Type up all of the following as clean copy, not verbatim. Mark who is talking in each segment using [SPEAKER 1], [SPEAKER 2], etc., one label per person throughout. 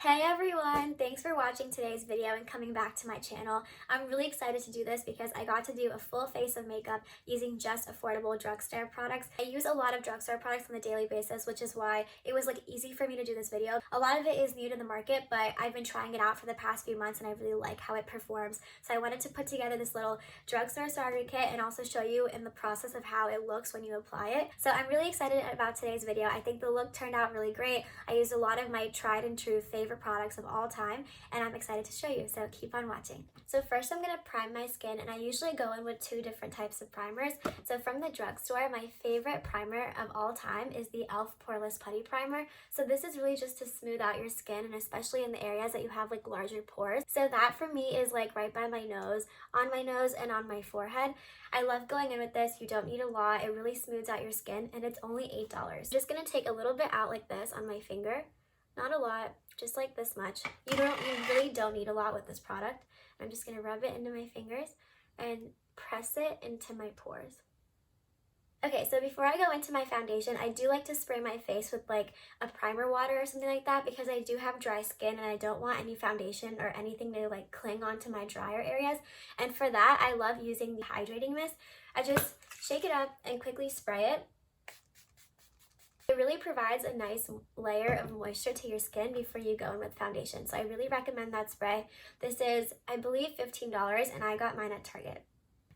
[SPEAKER 1] Hey everyone! Thanks for watching today's video and coming back to my channel. I'm really excited to do this because I got to do a full face of makeup using just affordable drugstore products. I use a lot of drugstore products on a daily basis, which is why it was easy for me to do this video. A lot of it is new to the market, but I've been trying it out for the past few months and I really like how it performs. So I wanted to put together this little drugstore starter kit and also show you in the process of how it looks when you apply it. So I'm really excited about today's video. I think the look turned out really great. I used a lot of my tried and true favorite products of all time and I'm excited to show you, so keep on watching. So first I'm going to prime my skin, and I usually go in with two different types of primers. So from the drugstore, my favorite primer of all time is the e.l.f. poreless putty primer. So this is really just to smooth out your skin, and especially in the areas that you have larger pores. So that for me is right by my nose, on my nose, and on my forehead. I love going in with this. You don't need a lot. It really smooths out your skin and it's only $8. I'm just going to take a little bit out like this on my finger. Not a lot, just like this much. You really don't need a lot with this product. I'm just gonna rub it into my fingers and press it into my pores. Okay, so before I go into my foundation, I do like to spray my face with a primer water or something like that because I do have dry skin and I don't want any foundation or anything to cling onto my drier areas. And for that, I love using the hydrating mist. I just shake it up and quickly spray it. It really provides a nice layer of moisture to your skin before you go in with foundation. So I really recommend that spray. This is, I believe, $15 and I got mine at Target.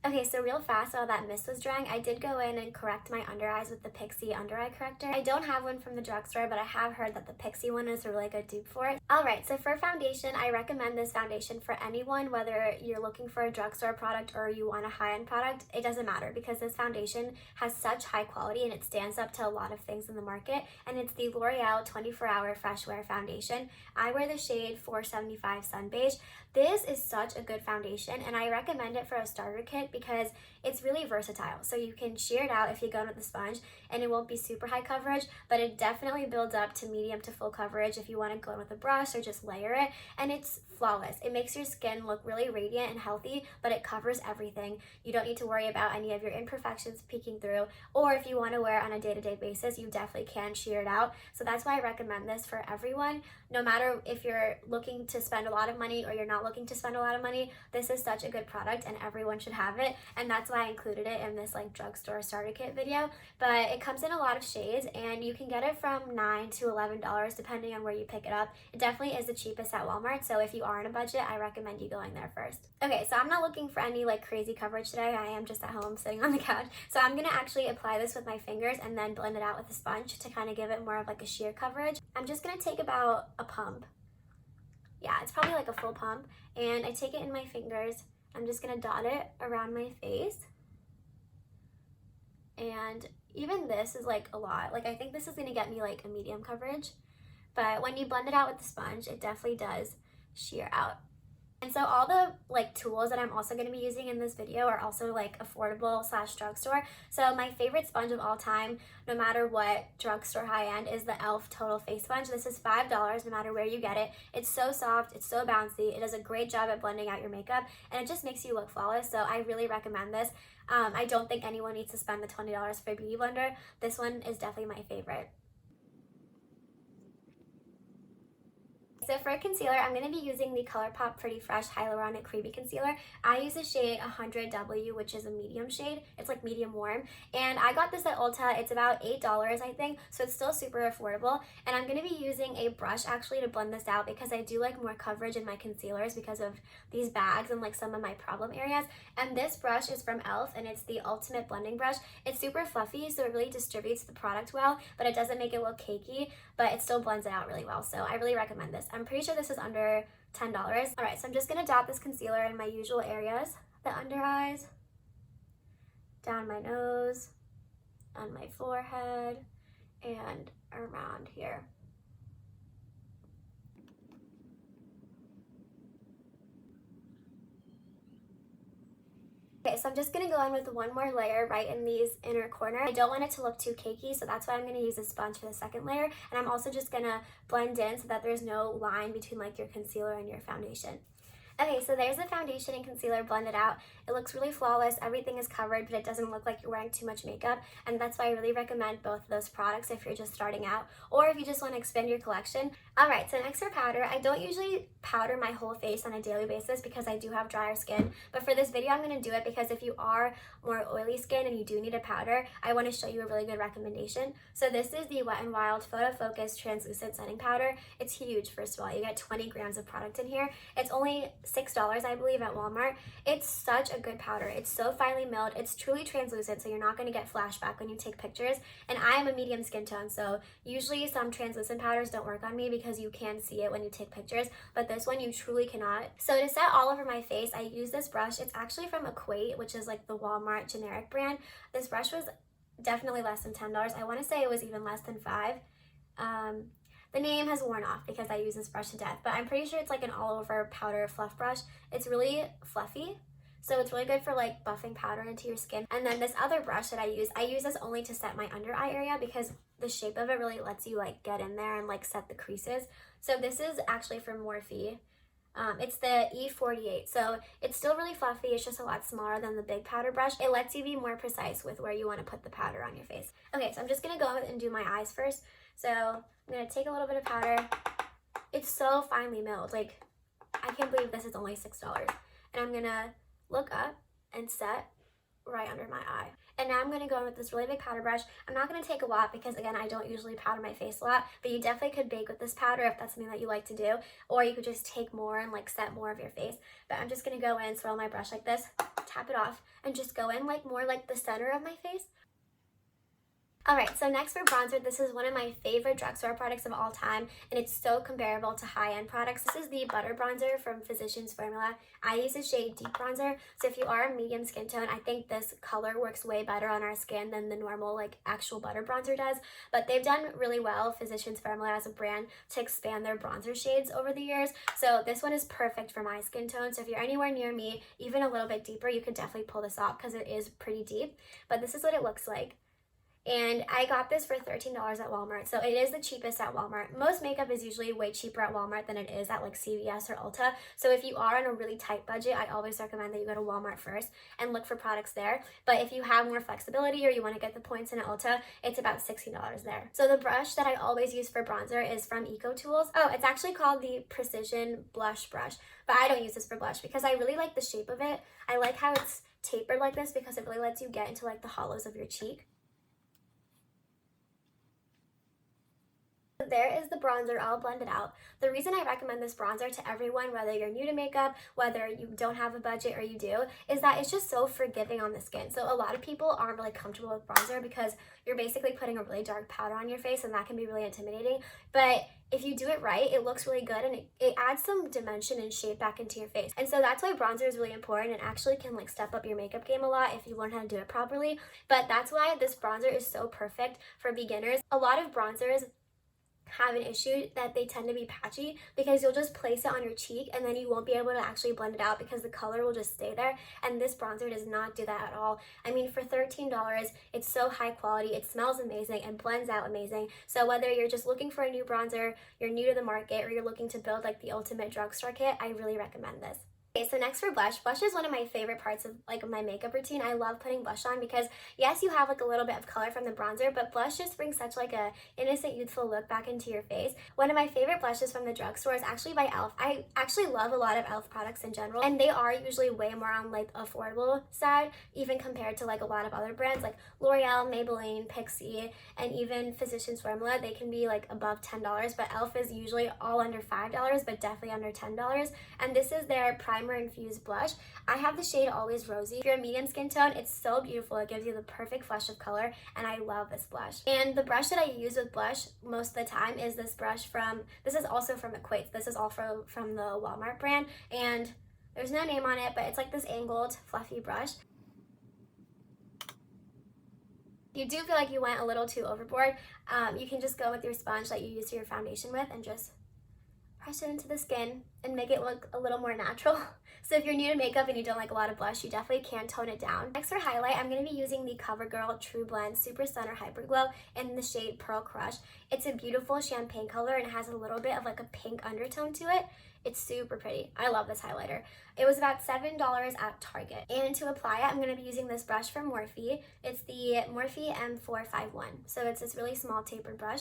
[SPEAKER 1] Okay, so real fast while that mist was drying, I did go in and correct my under eyes with the Pixi under eye corrector. I don't have one from the drugstore, but I have heard that the Pixi one is a really good dupe for it. Alright, so for foundation, I recommend this foundation for anyone, whether you're looking for a drugstore product or you want a high-end product. It doesn't matter because this foundation has such high quality and it stands up to a lot of things in the market. And it's the L'Oreal 24-Hour Fresh Wear Foundation. I wear the shade 475 Sun Beige. This is such a good foundation and I recommend it for a starter kit because it's really versatile. So you can sheer it out if you go in with a sponge and it won't be super high coverage, but it definitely builds up to medium to full coverage if you want to go in with a brush or just layer it. And it's flawless. It makes your skin look really radiant and healthy, but it covers everything. You don't need to worry about any of your imperfections peeking through, or if you want to wear it on a day-to-day basis, you definitely can sheer it out. So that's why I recommend this for everyone. No matter if you're looking to spend a lot of money or you're not looking to spend a lot of money, this is such a good product and everyone should have it. And that's why I included it in this drugstore starter kit video. But it comes in a lot of shades and you can get it from $9 to $11 depending on where you pick it up. It definitely is the cheapest at Walmart, so if you are on a budget, I recommend you going there first. Okay, so I'm not looking for any crazy coverage today. I am just at home sitting on the couch. So I'm gonna actually apply this with my fingers and then blend it out with a sponge to kind of give it more of a sheer coverage. I'm just gonna take about a pump. Yeah, it's probably a full pump. And I take it in my fingers. I'm just gonna dot it around my face. And even this is a lot. I think this is gonna get me a medium coverage. But when you blend it out with the sponge, it definitely does sheer out. And so all the tools that I'm also going to be using in this video are also affordable / drugstore. So my favorite sponge of all time, no matter what drugstore high-end, is the e.l.f. Total Face Sponge. This is $5 no matter where you get it. It's so soft, it's so bouncy, it does a great job at blending out your makeup, and it just makes you look flawless. So I really recommend this. I don't think anyone needs to spend the $20 for a beauty blender. This one is definitely my favorite. So for a concealer, I'm going to be using the Colourpop Pretty Fresh Hyaluronic Creamy Concealer. I use the shade 100W, which is a medium shade. It's medium warm. And I got this at Ulta. It's about $8, I think, so it's still super affordable. And I'm going to be using a brush actually to blend this out because I do like more coverage in my concealers because of these bags and some of my problem areas. And this brush is from e.l.f. and it's the Ultimate Blending Brush. It's super fluffy, so it really distributes the product well, but it doesn't make it look cakey, but it still blends it out really well. So I really recommend this. I'm pretty sure this is under $10. Alright, so I'm just going to dot this concealer in my usual areas. The under eyes, down my nose, on my forehead, and around here. Okay, so I'm just going to go in with one more layer right in these inner corners. I don't want it to look too cakey, so that's why I'm going to use a sponge for the second layer. And I'm also just going to blend in so that there's no line between your concealer and your foundation. Okay, so there's the foundation and concealer blended out. It looks really flawless. Everything is covered, but it doesn't look like you're wearing too much makeup. And that's why I really recommend both of those products if you're just starting out or if you just want to expand your collection. All right, so next for powder. I don't usually powder my whole face on a daily basis because I do have drier skin. But for this video, I'm going to do it because if you are more oily skin and you do need a powder, I want to show you a really good recommendation. So this is the Wet n Wild Photofocus Translucent Setting Powder. It's huge, first of all. You get 20 grams of product in here. It's only $6, I believe, at Walmart. It's such a good powder. It's so finely milled. It's truly translucent, so you're not going to get flashback when you take pictures. And I am a medium skin tone, so usually some translucent powders don't work on me because you can see it when you take pictures, but this one you truly cannot. So to set all over my face, I use this brush. It's actually from Equate, which is like the Walmart generic brand. This brush was definitely less than $10. I want to say it was even less than $5. The name has worn off because I use this brush to death, but I'm pretty sure it's like an all-over powder fluff brush. It's really fluffy, so it's really good for like buffing powder into your skin. And then this other brush that I use this only to set my under eye area because the shape of it really lets you like get in there and like set the creases. So this is actually from Morphe. It's the E48, so it's still really fluffy. It's just a lot smaller than the big powder brush. It lets you be more precise with where you want to put the powder on your face. Okay, so I'm just going to go and do my eyes first. So I'm going to take a little bit of powder. It's so finely milled. Like, I can't believe this is only $6. And I'm going to look up and set right under my eye. And now I'm going to go in with this really big powder brush. I'm not going to take a lot because, again, I don't usually powder my face a lot, but you definitely could bake with this powder if that's something that you like to do, or you could just take more and like set more of your face. But I'm just going to go in, swirl my brush like this, tap it off, and just go in like more like the center of my face. Alright, so next for bronzer, this is one of my favorite drugstore products of all time, and it's so comparable to high-end products. This is the Butter Bronzer from Physicians Formula. I use the shade Deep Bronzer, so if you are a medium skin tone, I think this color works way better on our skin than the normal, like, actual butter bronzer does. But they've done really well, Physicians Formula as a brand, to expand their bronzer shades over the years. So this one is perfect for my skin tone, so if you're anywhere near me, even a little bit deeper, you could definitely pull this off because it is pretty deep. But this is what it looks like. And I got this for $13 at Walmart, so it is the cheapest at Walmart. Most makeup is usually way cheaper at Walmart than it is at like CVS or Ulta. So if you are on a really tight budget, I always recommend that you go to Walmart first and look for products there. But if you have more flexibility or you want to get the points in Ulta, it's about $60 there. So the brush that I always use for bronzer is from EcoTools. Oh, it's actually called the Precision Blush Brush, but I don't use this for blush because I really like the shape of it. I like how it's tapered like this because it really lets you get into like the hollows of your cheek. There is the bronzer all blended out. The reason I recommend this bronzer to everyone, whether you're new to makeup, whether you don't have a budget or you do, is that it's just so forgiving on the skin. So a lot of people aren't really comfortable with bronzer because you're basically putting a really dark powder on your face and that can be really intimidating. But if you do it right, it looks really good and it adds some dimension and shape back into your face. And so that's why bronzer is really important and actually can like step up your makeup game a lot if you learn how to do it properly. But that's why this bronzer is so perfect for beginners. A lot of bronzers have an issue that they tend to be patchy because you'll just place it on your cheek and then you won't be able to actually blend it out because the color will just stay there, and this bronzer does not do that at all. I mean, for $13, it's so high quality, it smells amazing and blends out amazing. So whether you're just looking for a new bronzer, you're new to the market, or you're looking to build like the ultimate drugstore kit, I really recommend this. Okay, so next for blush. Blush is one of my favorite parts of like my makeup routine. I love putting blush on because yes, you have like a little bit of color from the bronzer, but blush just brings such like a innocent, youthful look back into your face. One of my favorite blushes from the drugstore is actually by e.l.f. I actually love a lot of e.l.f. products in general, and they are usually way more on like affordable side, even compared to like a lot of other brands like L'Oreal, Maybelline, Pixi, and even Physicians Formula. They can be like above $10, but e.l.f. is usually all under $5, but definitely under $10. And this is their primer infused blush. I have the shade Always Rosy. If you're a medium skin tone, it's so beautiful. It gives you the perfect flush of color, and I love this blush. And the brush that I use with blush most of the time is this brush from, this is also from Equate. This is all from the Walmart brand, and there's no name on it, but it's like this angled, fluffy brush. If you do feel like you went a little too overboard, you can just go with your sponge that you use your foundation with and just press it into the skin and make it look a little more natural. So if you're new to makeup and you don't like a lot of blush, you definitely can tone it down. Next for highlight, I'm going to be using the Covergirl trublend Super Stunner Hyper Glow in the shade Pearl Crush. It's a beautiful champagne color and it has a little bit of like a pink undertone to it. It's super pretty. I love this highlighter. It was about $7 at Target. And to apply it, I'm going to be using this brush from Morphe. It's the Morphe M451. So it's this really small tapered brush.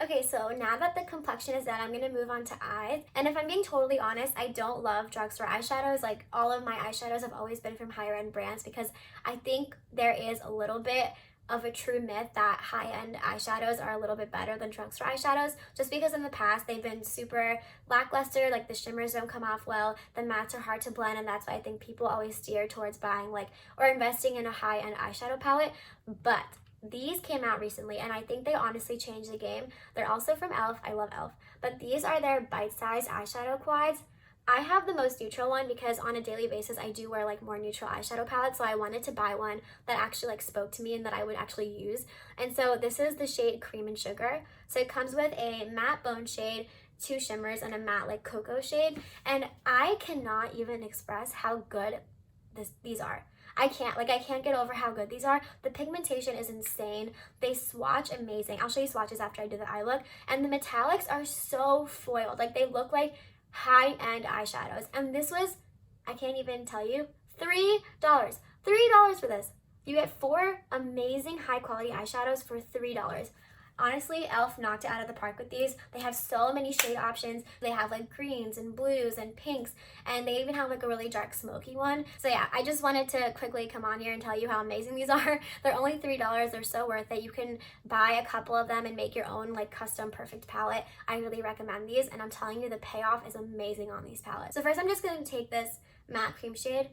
[SPEAKER 1] Okay, so now that the complexion is done, I'm going to move on to eyes. And if I'm being totally honest, I don't love drugstore eyeshadows. Like, all of my eyeshadows have always been from higher end brands because I think there is a little bit of a true myth that high-end eyeshadows are a little bit better than drugstore eyeshadows, just because in the past they've been super lackluster, like the shimmers don't come off well, the mattes are hard to blend, and that's why I think people always steer towards buying like or investing in a high-end eyeshadow palette. But these came out recently and I think they honestly changed the game. They're also from e.l.f. I love e.l.f. But these are their bite-sized eyeshadow quads. I have the most neutral one because on a daily basis I do wear like more neutral eyeshadow palettes, so I wanted to buy one that actually like spoke to me and that I would actually use. And so this is the shade Cream and Sugar. So it comes with a matte bone shade, 2 shimmers, and a matte like cocoa shade. And I cannot even express how good these are. I can't get over how good these are. The pigmentation is insane. They swatch amazing. I'll show you swatches after I do the eye look. And the metallics are so foiled. Like, they look like high-end eyeshadows. And this was, I can't even tell you, $3. $3 for this. You get 4 amazing high-quality eyeshadows for $3. Honestly, e.l.f. knocked it out of the park with these. They have so many shade options. They have like greens and blues and pinks, and they even have like a really dark smoky one. So yeah, I just wanted to quickly come on here and tell you how amazing these are. They're only $3. They're so worth it. You can buy a couple of them and make your own like custom perfect palette. I really recommend these, and I'm telling you, the payoff is amazing on these palettes. So first I'm just going to take this matte cream shade,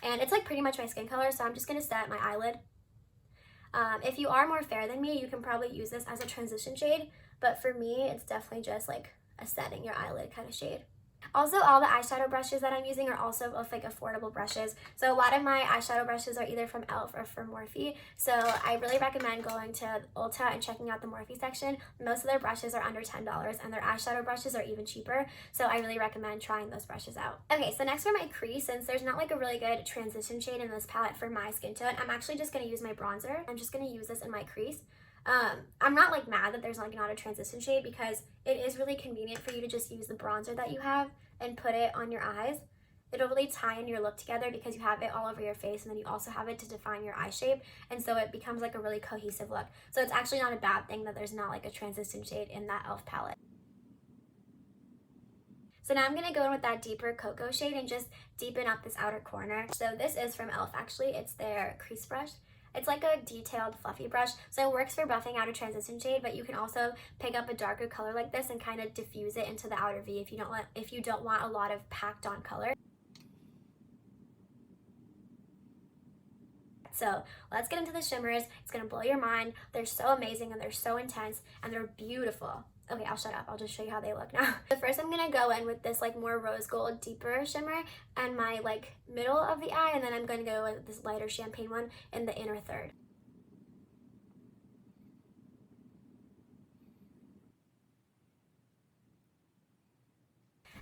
[SPEAKER 1] and it's like pretty much my skin color, so I'm just going to set my eyelid. If you are more fair than me, you can probably use this as a transition shade, but for me, it's definitely just like a setting your eyelid kind of shade. Also, all the eyeshadow brushes that I'm using are also of like affordable brushes. So a lot of my eyeshadow brushes are either from e.l.f. or from Morphe. So I really recommend going to Ulta and checking out the Morphe section. Most of their brushes are under $10 and their eyeshadow brushes are even cheaper. So I really recommend trying those brushes out. Okay, so next for my crease, since there's not like a really good transition shade in this palette for my skin tone, I'm actually just going to use my bronzer. I'm just going to use this in my crease. I'm not like mad that there's like not a transition shade because it is really convenient for you to just use the bronzer that you have and put it on your eyes. It'll really tie in your look together because you have it all over your face and then you also have it to define your eye shape, and so it becomes like a really cohesive look. So it's actually not a bad thing that there's not like a transition shade in that e.l.f. palette. So now I'm going to go in with that deeper cocoa shade and just deepen up this outer corner. So this is from e.l.f. actually. It's their crease brush. It's like a detailed fluffy brush, so it works for buffing out a transition shade, but you can also pick up a darker color like this and kind of diffuse it into the outer V if you don't want a lot of packed on color. So let's get into the shimmers. It's gonna blow your mind. They're so amazing and they're so intense and they're beautiful. Okay, I'll shut up. I'll just show you how they look now. So first I'm gonna go in with this like more rose gold, deeper shimmer and my like middle of the eye, and then I'm gonna go with this lighter champagne one in the inner third.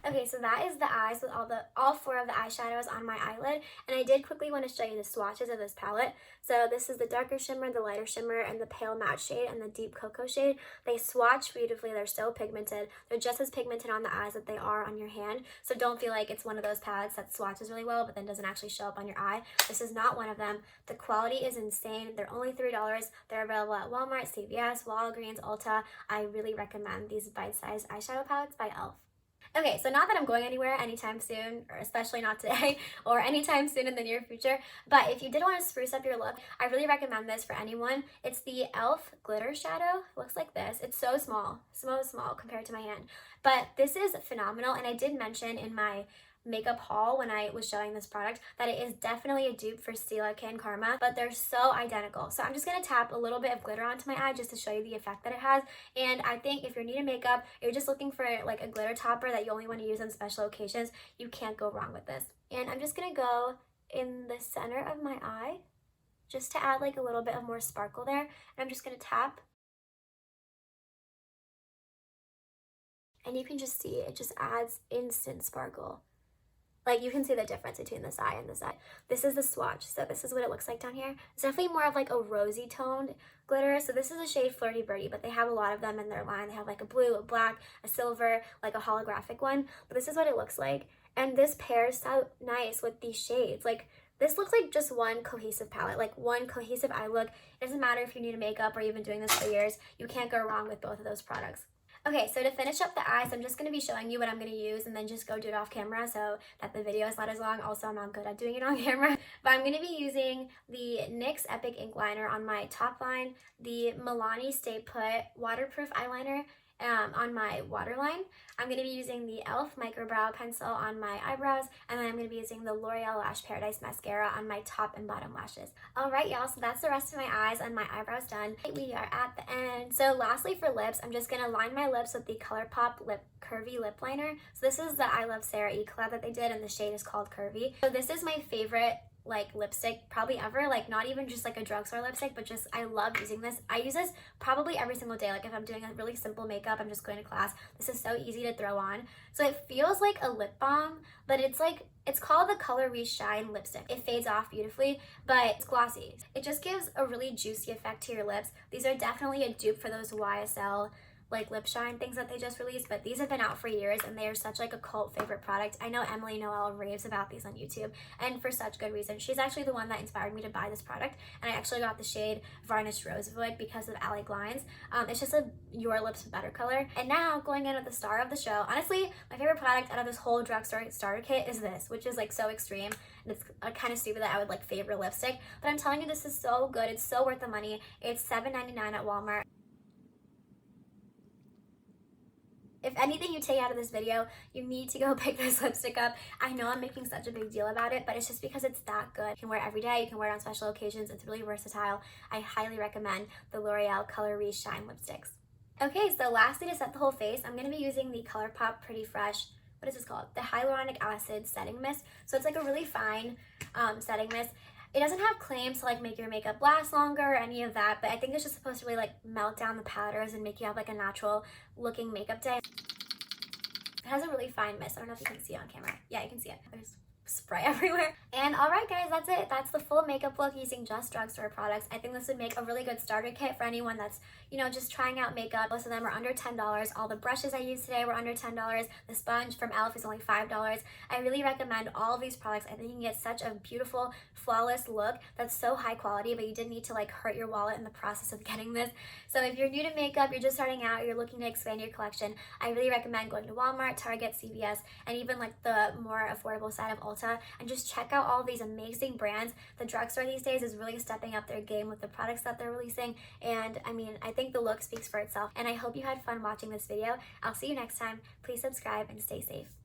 [SPEAKER 1] Okay, so that is the eyes with all 4 of the eyeshadows on my eyelid, and I did quickly want to show you the swatches of this palette. So this is the darker shimmer, the lighter shimmer, and the pale matte shade, and the deep cocoa shade. They swatch beautifully. They're so pigmented. They're just as pigmented on the eyes that they are on your hand, so don't feel like it's one of those palettes that swatches really well but then doesn't actually show up on your eye. This is not one of them. The quality is insane. They're only $3. They're available at Walmart, CVS, Walgreens, Ulta. I really recommend these bite-sized eyeshadow palettes by e.l.f. Okay, so not that I'm going anywhere anytime soon, or especially not today, or anytime soon in the near future, but if you did want to spruce up your look, I really recommend this for anyone. It's the e.l.f. glitter shadow. It looks like this. It's so small compared to my hand, but this is phenomenal, and I did mention in my makeup haul when I was showing this product that it is definitely a dupe for Stila and Karma, but they're so identical. So I'm just going to tap a little bit of glitter onto my eye just to show you the effect that it has. And I think if you're new to makeup, you're just looking for like a glitter topper that you only want to use on special occasions, you can't go wrong with this. And I'm just going to go in the center of my eye just to add like a little bit of more sparkle there, and I'm just going to tap and you can just see it just adds instant sparkle. Like, you can see the difference between this eye and this eye. This is the swatch, so this is what it looks like down here. It's definitely more of like a rosy toned glitter. So this is a shade Flirty Birdie, but they have a lot of them in their line. They have like a blue, a black, a silver, like a holographic one. But this is what it looks like. And this pairs so nice with these shades. Like, this looks like just one cohesive palette, like one cohesive eye look. It doesn't matter if you're new to makeup or you've been doing this for years. You can't go wrong with both of those products. Okay, so to finish up the eyes, I'm just going to be showing you what I'm going to use and then just go do it off camera so that the video is not as long. Also, I'm not good at doing it on camera. But I'm going to be using the NYX Epic Ink Liner on my top line, the Milani Stay Put Waterproof Eyeliner on my waterline. I'm going to be using the e.l.f. Microbrow Pencil on my eyebrows, and then I'm going to be using the L'Oreal Lash Paradise Mascara on my top and bottom lashes. Alright y'all, so that's the rest of my eyes and my eyebrows done. We are at the end. So lastly for lips, I'm just going to line my lips with the Colourpop Curvy Lip Liner. So this is the I Love Sarah E collab that they did, and the shade is called Curvy. So this is my favorite like lipstick probably ever, like not even just like a drugstore lipstick, but just I love using this. I use this probably every single day. Like if I'm doing a really simple makeup, I'm just going to class, this is so easy to throw on. So it feels like a lip balm, but it's called the Color Shine lipstick. It fades off beautifully, but it's glossy. It just gives a really juicy effect to your lips. These are definitely a dupe for those YSL like lip shine things that they just released, but these have been out for years and they are such like a cult favorite product. I know Emily Noel raves about these on YouTube, and for such good reason. She's actually the one that inspired me to buy this product, and I actually got the shade Varnished Rosewood because of Alec Lines. It's just a Your Lips Better color. And now going in at the star of the show, honestly my favorite product out of this whole drugstore starter kit is this, which is like so extreme, and it's kind of stupid that I would like favor lipstick, but I'm telling you, this is so good. It's so worth the money. It's $7.99 at Walmart. If anything you take out of this video, you need to go pick this lipstick up. I know I'm making such a big deal about it, but it's just because it's that good. You can wear it every day, you can wear it on special occasions, it's really versatile. I highly recommend the L'Oreal Color Shine lipsticks. Okay, so lastly, to set the whole face, I'm going to be using the Colourpop Pretty Fresh, what is this called? The Hyaluronic Acid Setting Mist. So it's like a really fine setting mist. It doesn't have claims to like make your makeup last longer or any of that, but I think it's just supposed to really like melt down the powders and make you have like a natural looking makeup day. It has a really fine mist. I don't know if you can see it on camera. Yeah, you can see it. There's spray everywhere. And alright guys, that's it. That's the full makeup look using just drugstore products. I think this would make a really good starter kit for anyone that's, you know, just trying out makeup. Most of them are under $10. All the brushes I used today were under $10. The sponge from e.l.f. is only $5. I really recommend all of these products. I think you can get such a beautiful, flawless look that's so high quality, but you didn't need to like hurt your wallet in the process of getting this. So if you're new to makeup, you're just starting out, you're looking to expand your collection, I really recommend going to Walmart, Target, CVS, and even like the more affordable side of Ulta, and just check out all these amazing brands. The drugstore these days is really stepping up their game with the products that they're releasing, and I mean, I think the look speaks for itself, and I hope you had fun watching this video. I'll see you next time. Please subscribe and stay safe.